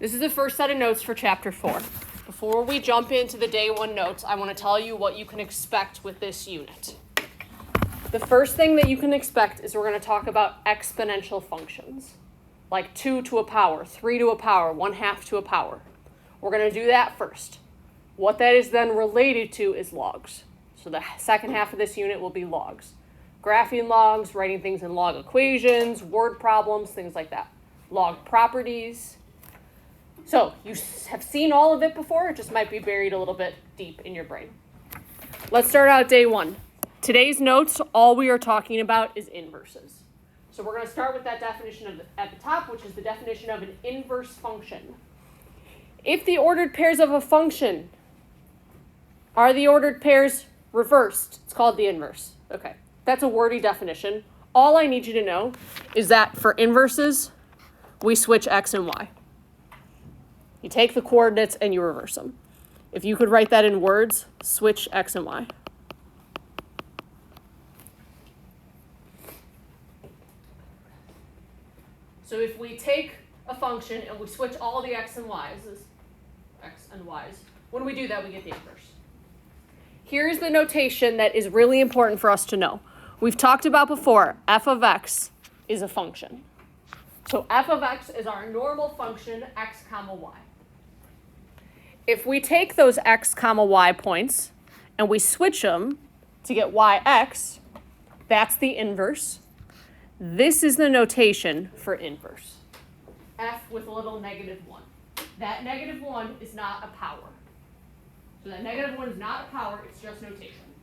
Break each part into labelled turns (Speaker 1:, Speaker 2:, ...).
Speaker 1: This is the first set of notes for Chapter 4. Before we jump into the Day 1 notes, I want to tell you what you can expect with this unit. The first thing that you can expect is we're going to talk about exponential functions, like 2 to a power, 3 to a power, 1/2 to a power. We're going to do that first. What that is then related to is logs. So the second half of this unit will be logs. Graphing logs, writing things in log equations, word problems, things like that. Log properties. So you have seen all of it before, it just might be buried a little bit deep in your brain. Let's start out Day 1. Today's notes, all we are talking about is inverses. So we're going to start with that definition at the top, which is the definition of an inverse function. If the ordered pairs of a function are the ordered pairs reversed, it's called the inverse. Okay, that's a wordy definition. All I need you to know is that for inverses, we switch x and y. You take the coordinates and you reverse them. If you could write that in words, switch x and y. So if we take a function and we switch all the x and y's, when we do that, we get the inverse. Here's the notation that is really important for us to know. We've talked about before, f of x is a function. So f of x is our normal function, x comma y. If we take those x comma y points and we switch them to get yx, that's the inverse. This is the notation for inverse. F with a little -1. That -1 is not a power. So that -1 is not a power, it's just notation.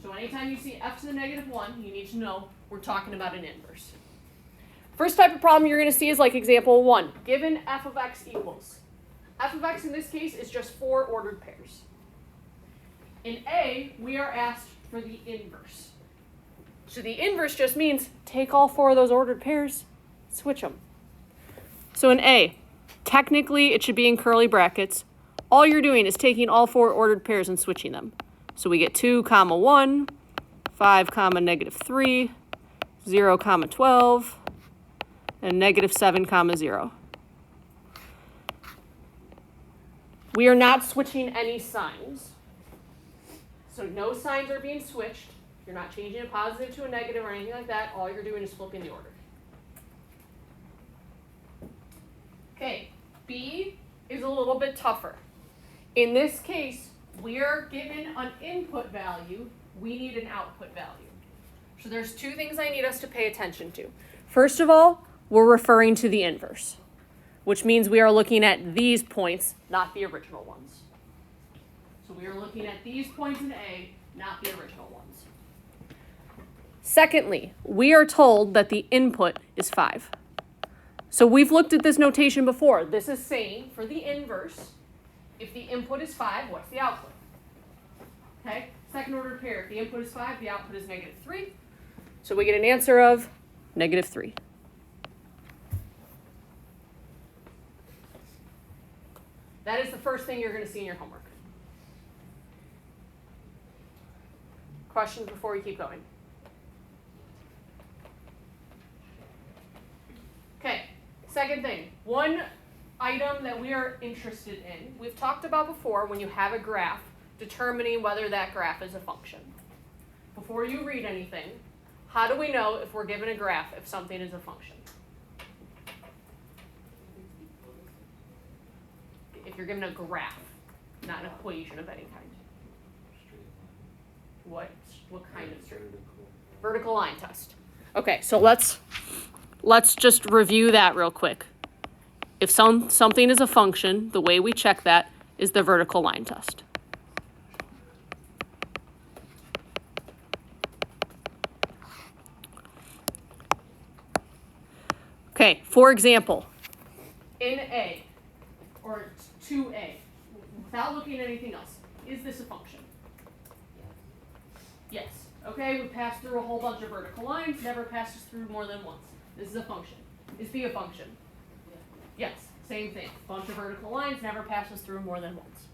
Speaker 1: So anytime you see f to the -1, you need to know we're talking about an inverse. First type of problem you're going to see is like example 1. Given f of x equals. F of x in this case is just 4 ordered pairs. In A, we are asked for the inverse. So the inverse just means take all 4 of those ordered pairs, switch them. So in A, technically it should be in curly brackets. All you're doing is taking all 4 ordered pairs and switching them. So we get 2, 1, 5, -3, 0, 12, and -7, 0. We are not switching any signs. So no signs are being switched. You're not changing a positive to a negative or anything like that. All you're doing is flipping the order. Okay, B is a little bit tougher. In this case, we are given an input value. We need an output value. So there's 2 things I need us to pay attention to. First of all, we're referring to the inverse, which means we are looking at these points, not the original ones. So we are looking at these points in A, not the original ones. Secondly, we are told that the input is 5. So we've looked at this notation before. This is saying for the inverse, if the input is 5, what's the output? Okay, second order pair. If the input is 5, the output is -3. So we get an answer of -3. That is the first thing you're going to see in your homework. Questions before we keep going? Okay, second thing. One item that we are interested in, we've talked about before when you have a graph, determining whether that graph is a function. Before you read anything, how do we know if we're given a graph if something is a function? If you're given a graph, not an equation of any kind. What kind of straight? Vertical line test. Okay, so let's just review that real quick. If something is a function, the way we check that is the vertical line test. Okay, for example, in A, or 2A, without looking at anything else, is this a function? Yes. Okay, we passed through a whole bunch of vertical lines, never passes through more than once. This is a function. Is B a function? Yes, same thing. Bunch of vertical lines, never passes through more than once.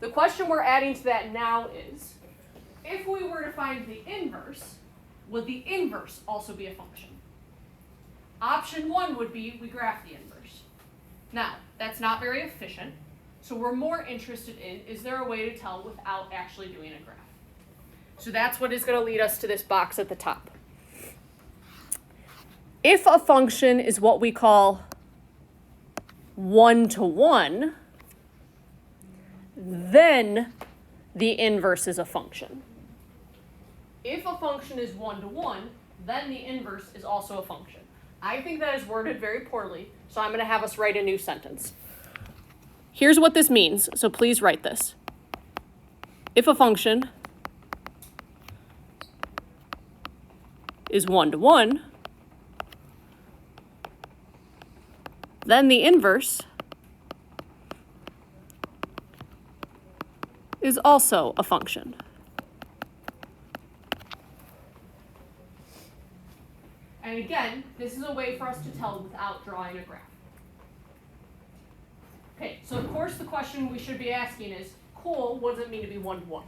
Speaker 1: The question we're adding to that now is, if we were to find the inverse, would the inverse also be a function? Option 1 would be we graph the inverse. Now, that's not very efficient, so we're more interested in, is there a way to tell without actually doing a graph? So that's what is going to lead us to this box at the top. If a function is what we call one-to-one, then the inverse is a function. If a function is one-to-one, then the inverse is also a function. I think that is worded very poorly, so I'm going to have us write a new sentence. Here's what this means, so please write this. If a function is one-to-one, then the inverse is also a function. And again, this is a way for us to tell without drawing a graph. Okay, so of course the question we should be asking is, cool, what does it mean to be one-to-one?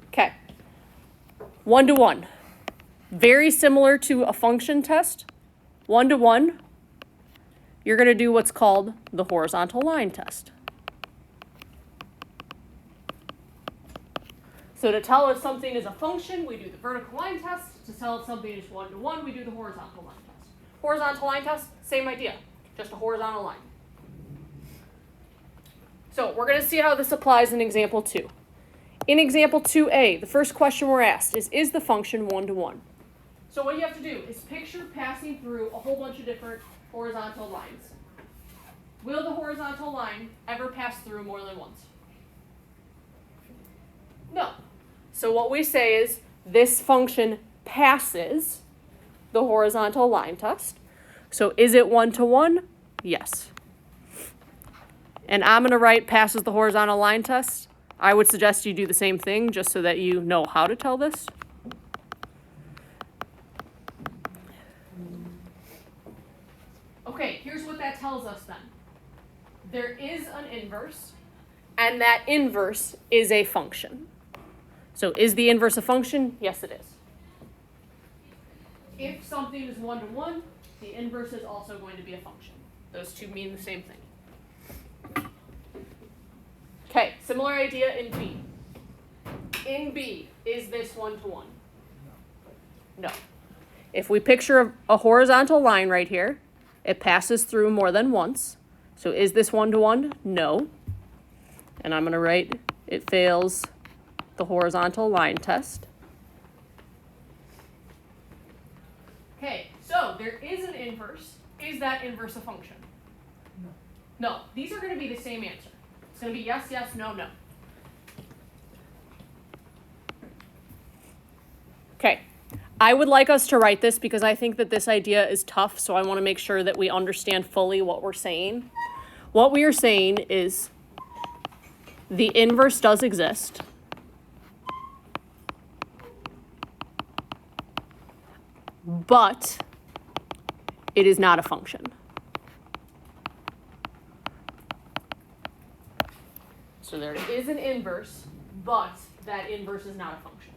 Speaker 1: Okay, one-to-one. Very similar to a function test. One-to-one, you're going to do what's called the horizontal line test. So to tell if something is a function, we do the vertical line test. To tell if something is one-to-one, we do the horizontal line test. Horizontal line test, same idea, just a horizontal line. So we're going to see how this applies in example 2. In example 2a, the first question we're asked is the function one-to-one? So what you have to do is picture passing through a whole bunch of different horizontal lines. Will the horizontal line ever pass through more than once? No. So what we say is this function passes the horizontal line test. So is it one-to-one? Yes. And I'm going to write passes the horizontal line test. I would suggest you do the same thing just so that you know how to tell this. Okay, here's what that tells us then. There is an inverse, and that inverse is a function. So is the inverse a function? Yes, it is. If something is one-to-one, the inverse is also going to be a function. Those two mean the same thing. Okay, similar idea in B. In B, is this one-to-one? No. If we picture a horizontal line right here, it passes through more than once. So is this one-to-one? No. And I'm going to write it fails the horizontal line test. Okay, so there is an inverse. Is that inverse a function? No. These are going to be the same answer. It's going to be yes, yes, no, no. Okay. I would like us to write this because I think that this idea is tough, so I want to make sure that we understand fully what we're saying. What we are saying is the inverse does exist. But it is not a function. So there is an inverse, but that inverse is not a function.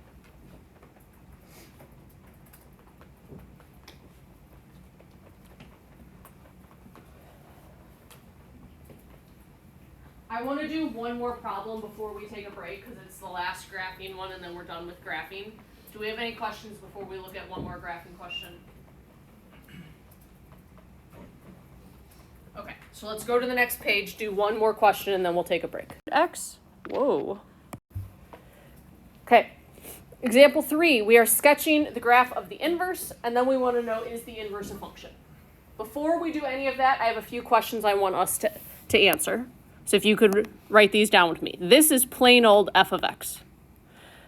Speaker 1: I want to do one more problem before we take a break because it's the last graphing one and then we're done with graphing. Do we have any questions before we look at one more graphing question? Okay, so let's go to the next page, do one more question, and then we'll take a break. X, whoa. Okay, example 3, we are sketching the graph of the inverse, and then we want to know, is the inverse a function? Before we do any of that, I have a few questions I want us to answer. So if you could write these down with me. This is plain old f of x.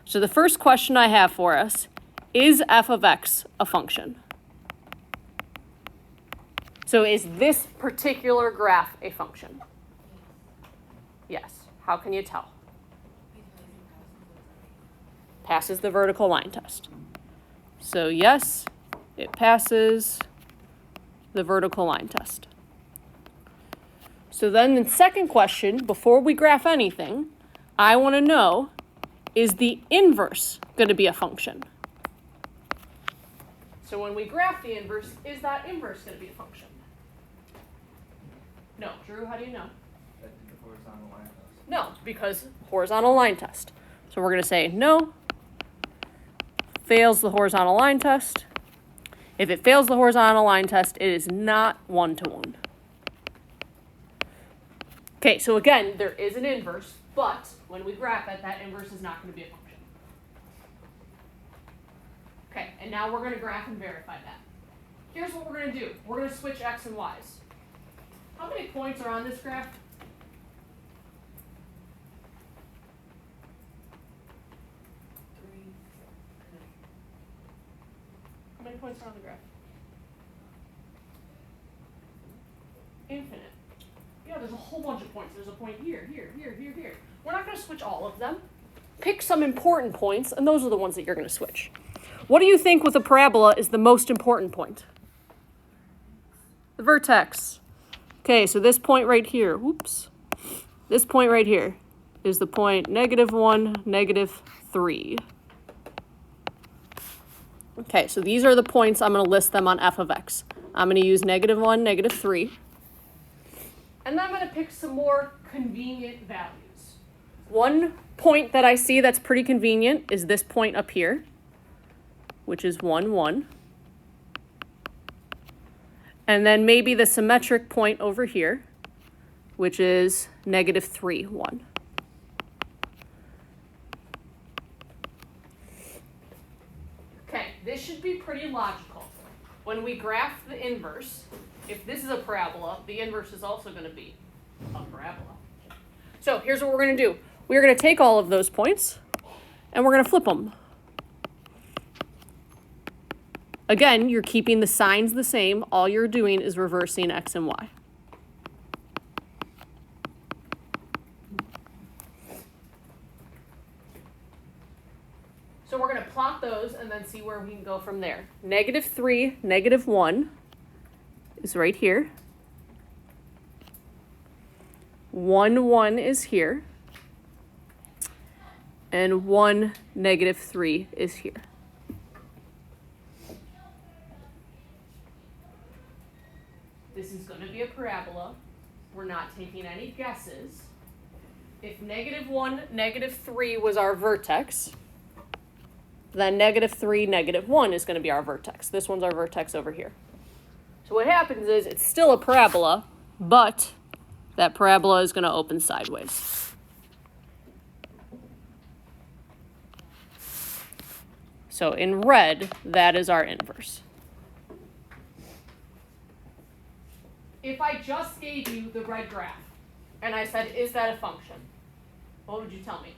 Speaker 1: So the first question I have for us, is f of x a function? So is this particular graph a function? Yes. How can you tell? Passes the vertical line test. So yes, it passes the vertical line test. So then the second question, before we graph anything, I want to know, is the inverse going to be a function? So when we graph the inverse, is that inverse going to be a function? No. Drew, how do you know?
Speaker 2: That the horizontal line test.
Speaker 1: No, because horizontal line test. So we're going to say no, fails the horizontal line test. If it fails the horizontal line test, it is not one-to-one. Okay, so again, there is an inverse, but when we graph it, that inverse is not going to be a function. Okay, and now we're going to graph and verify that. Here's what we're going to do. We're going to switch x and y's. How many points are on this graph? 3. How many points are on the graph? Infinite. Yeah, there's a whole bunch of points. There's a point here, here, here, here, here. We're not going to switch all of them. Pick some important points, and those are the ones that you're going to switch. What do you think with a parabola is the most important point? The vertex. Okay, so this point right here, whoops. This point right here is the point -1, -3. Okay, so these are the points. I'm going to list them on f of x. I'm going to use -1, -3. And then I'm going to pick some more convenient values. One point that I see that's pretty convenient is this point up here, which is 1, 1. And then maybe the symmetric point over here, which is -3, 1. Okay, this should be pretty logical. When we graph the inverse, if this is a parabola, the inverse is also going to be a parabola. So here's what we're going to do. We're going to take all of those points, and we're going to flip them. Again, you're keeping the signs the same. All you're doing is reversing x and y. So we're going to plot those and then see where we can go from there. -3, -1 is right here. 1, 1 is here. And 1, -3 is here. This is going to be a parabola. We're not taking any guesses. If -1, -3 was our vertex, then -3, -1 is going to be our vertex. This one's our vertex over here. So what happens is it's still a parabola, but that parabola is going to open sideways. So in red, that is our inverse. If I just gave you the red graph, and I said, is that a function? What would you tell me?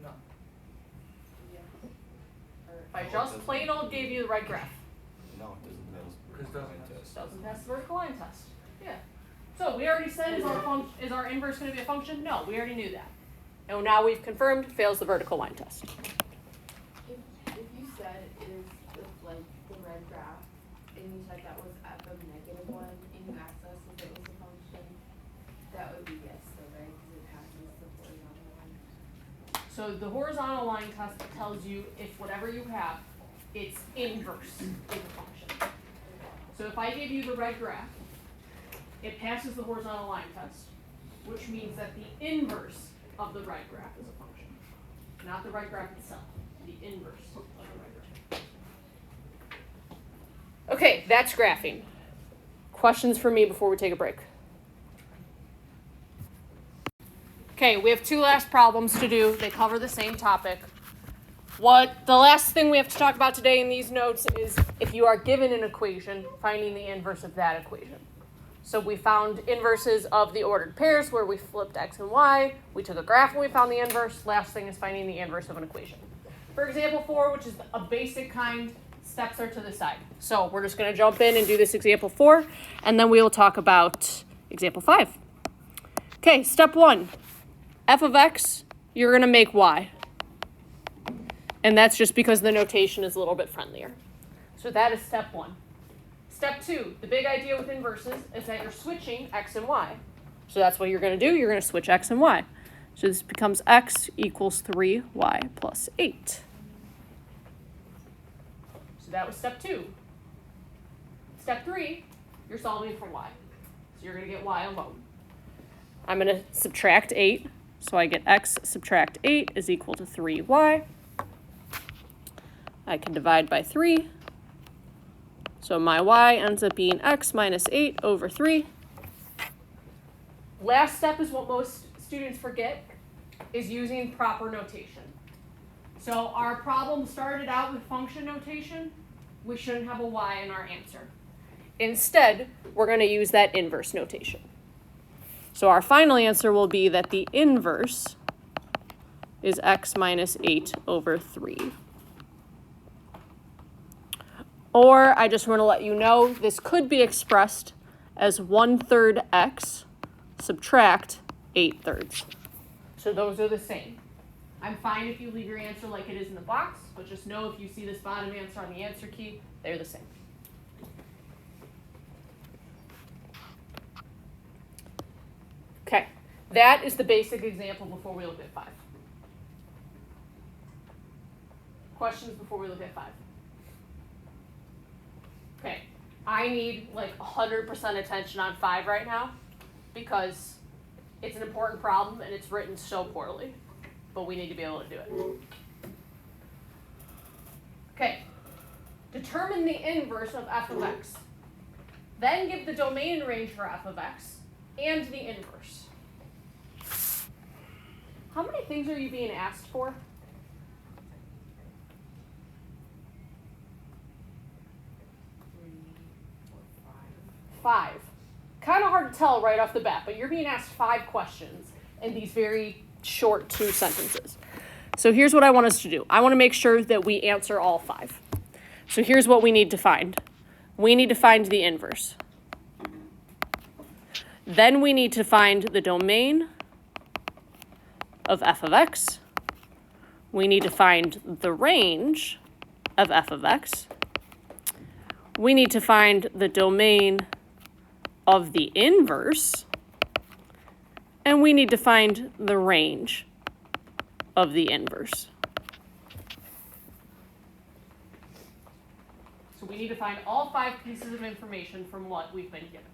Speaker 2: No.
Speaker 1: If I just plain old gave you the red graph.
Speaker 3: No, it doesn't pass the
Speaker 2: Because
Speaker 3: vertical line test.
Speaker 1: Doesn't pass the vertical line test. Yeah. So we already said, is our inverse going to be a function? No, we already knew that. And now we've confirmed fails the vertical line test.
Speaker 4: If you said it is like the red graph, and you said that was f of -1, and you asked us if it was a function, that would be yes, though, right? Because it passes the horizontal line.
Speaker 1: So the horizontal line test tells you if whatever you have, its inverse is a function. So if I give you the red graph, it passes the horizontal line test, which means that the inverse of the red graph is a function. Not the red graph itself, the inverse of the red graph. Okay, that's graphing. Questions for me before we take a break? Okay, we have 2 last problems to do. They cover the same topic. The last thing we have to talk about today in these notes is if you are given an equation, finding the inverse of that equation. So we found inverses of the ordered pairs where we flipped x and y. We took a graph and we found the inverse. Last thing is finding the inverse of an equation. For example 4, which is a basic kind, steps are to the side. So we're just going to jump in and do this example 4, and then we will talk about example 5. Okay, step 1. F of x, you're going to make y. And that's just because the notation is a little bit friendlier. So that is step 1. Step 2, the big idea with inverses is that you're switching x and y. So that's what you're going to do. You're going to switch x and y. So this becomes x equals 3y plus 8. So that was step 2. Step 3, you're solving for y. So you're going to get y alone. I'm going to subtract 8. So I get x subtract 8 is equal to 3y. I can divide by 3. So my y ends up being x minus 8 over 3. Last step is what most students forget, is using proper notation. So our problem started out with function notation. We shouldn't have a y in our answer. Instead, we're going to use that inverse notation. So our final answer will be that the inverse is x minus 8 over 3. Or I just want to let you know this could be expressed as 1/3 x subtract 8/3. So those are the same. I'm fine if you leave your answer like it is in the box, but just know if you see this bottom answer on the answer key, they're the same. Okay, that is the basic example before we look at 5. Questions before we look at 5? Okay, I need like 100% attention on 5 right now because it's an important problem and it's written so poorly, but we need to be able to do it. Okay, determine the inverse of f of x. Then give the domain and range for f of x and the inverse. How many things are you being asked for? 5. Kind of hard to tell right off the bat, but you're being asked 5 questions in these very short 2 sentences. So here's what I want us to do. I want to make sure that we answer all 5. So here's what we need to find. We need to find the inverse. Then we need to find the domain of f of x. We need to find the range of f of x. We need to find the domain of the inverse, and we need to find the range of the inverse. So we need to find all 5 pieces of information from what we've been given.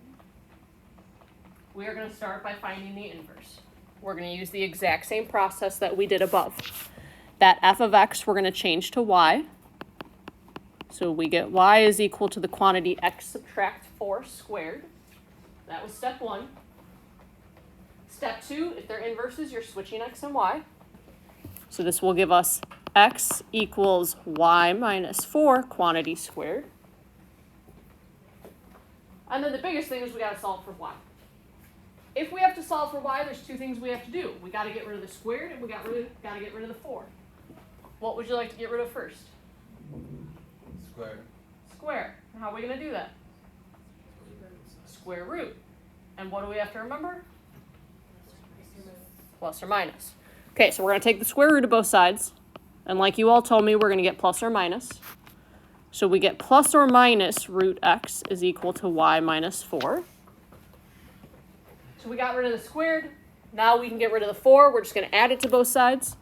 Speaker 1: We are going to start by finding the inverse. We're going to use the exact same process that we did above. That f of x we're going to change to y. So we get y is equal to the quantity x subtract 4 squared. That was step 1. Step 2, if they're inverses, you're switching x and y. So this will give us x equals y minus 4 quantity squared. And then the biggest thing is we got to solve for y. If we have to solve for y, there's 2 things we have to do. We got to get rid of the squared and we got to get rid of the 4. What would you like to get rid of first?
Speaker 2: Square.
Speaker 1: Square. And how are we going to do that? Square root. And what do we have to remember? Plus or minus. Okay, so we're going to take the square root of both sides. And like you all told me, we're going to get plus or minus. So we get plus or minus root x is equal to y minus 4. So we got rid of the squared. Now we can get rid of the 4. We're just going to add it to both sides.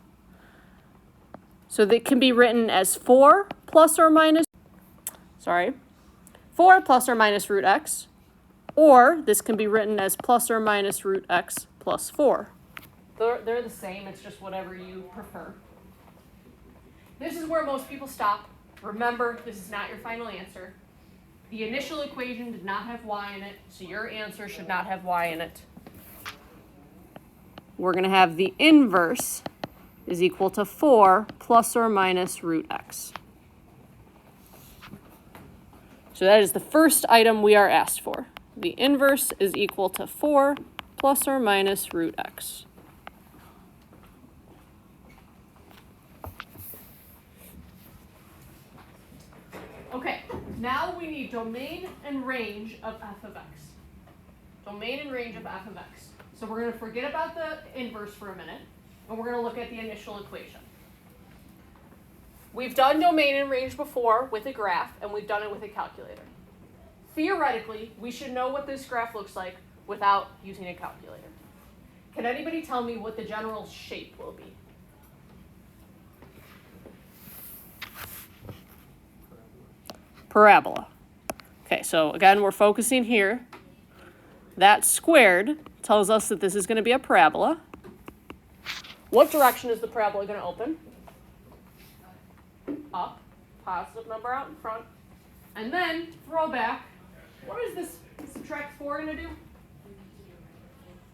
Speaker 1: So that can be written as 4 plus or minus, 4 plus or minus root x. Or this can be written as plus or minus root x plus 4. They're the same, it's just whatever you prefer. This is where most people stop. Remember, this is not your final answer. The initial equation did not have y in it, so your answer should not have y in it. We're going to have the inverse is equal to 4 plus or minus root x. So that is the first item we are asked for. The inverse is equal to 4 plus or minus root x. Okay, now we need domain and range of f of x. Domain and range of f of x. So we're going to forget about the inverse for a minute, and we're going to look at the initial equation. We've done domain and range before with a graph, and we've done it with a calculator. Theoretically, we should know what this graph looks like without using a calculator. Can anybody tell me what the general shape will be? Parabola. Okay, so again, we're focusing here. That squared tells us that this is going to be a parabola. What direction is the parabola going to open? Up. Positive number out in front. And then, throw back. What is this subtract 4 going to do?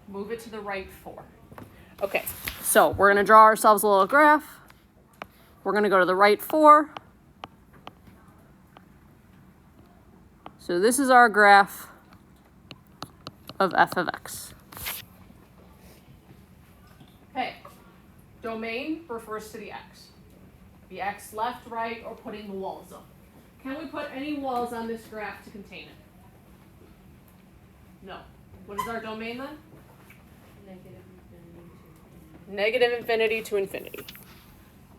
Speaker 1: Move it to the right 4. Okay, so we're going to draw ourselves a little graph. We're going to go to the right 4. So this is our graph of f of x. Okay, domain refers to the x. The x left, right, or putting the walls up. Can we put any walls on this graph to contain it? No. What is our domain then? Negative infinity to infinity.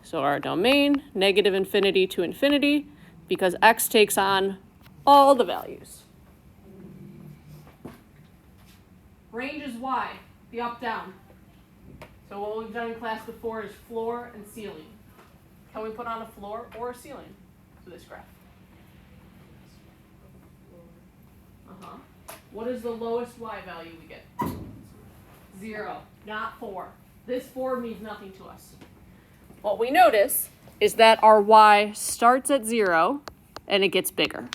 Speaker 1: So our domain, negative infinity to infinity, because x takes on all the values. Range is y, the up-down. So what we've done in class before is floor and ceiling. Can we put on a floor or a ceiling to this graph? What is the lowest y value we get? 0, not 4. This 4 means nothing to us. What we notice is that our y starts at 0 and it gets bigger.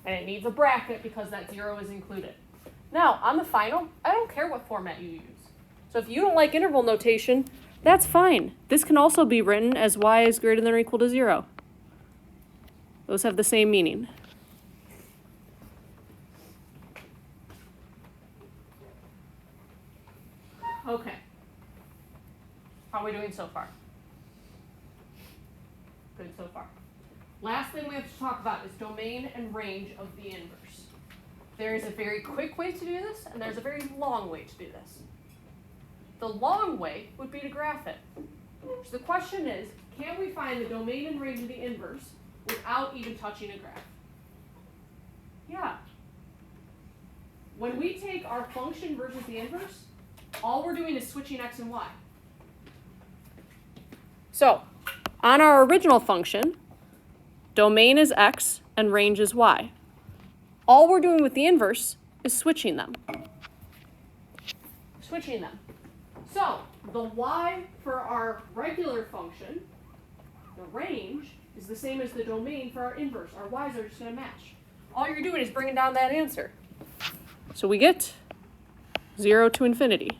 Speaker 1: And it needs a bracket because that 0 is included. Now, on the final, I don't care what format you use. So if you don't like interval notation, that's fine. This can also be written as y is greater than or equal to 0. Those have the same meaning. Okay. How are we doing so far? Good so far. Last thing we have to talk about is domain and range of the inverse. There is a very quick way to do this, and there's a very long way to do this. The long way would be to graph it. So the question is, can we find the domain and range of the inverse without even touching a graph? Yeah. When we take our function versus the inverse, all we're doing is switching x and y. So, on our original function, domain is x and range is y. All we're doing with the inverse is switching them. Switching them. So, the y for our regular function, the range, is the same as the domain for our inverse. Our y's are just going to match. All you're doing is bringing down that answer. So we get 0 to infinity.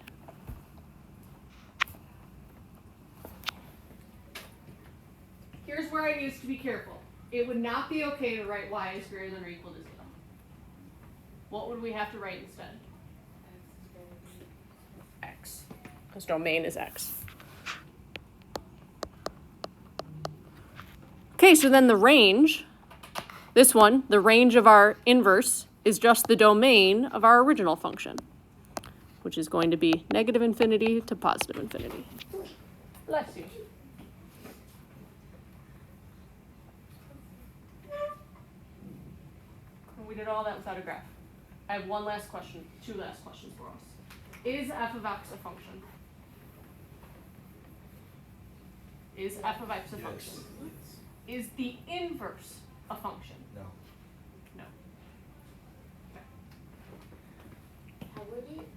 Speaker 1: Here's where I used to be careful. It would not be okay to write y is greater than or equal to 0. What would we have to write instead? X. Because domain is x. Okay, so then the range, this one, the range of our inverse, is just the domain of our original function, which is going to be negative infinity to positive infinity. Bless you. We did all that without a graph. I have one last question, 2 last questions for us. Is f of x a function? Is f of x a function? Is the inverse a function?
Speaker 3: No.
Speaker 1: No. Okay.
Speaker 4: How would it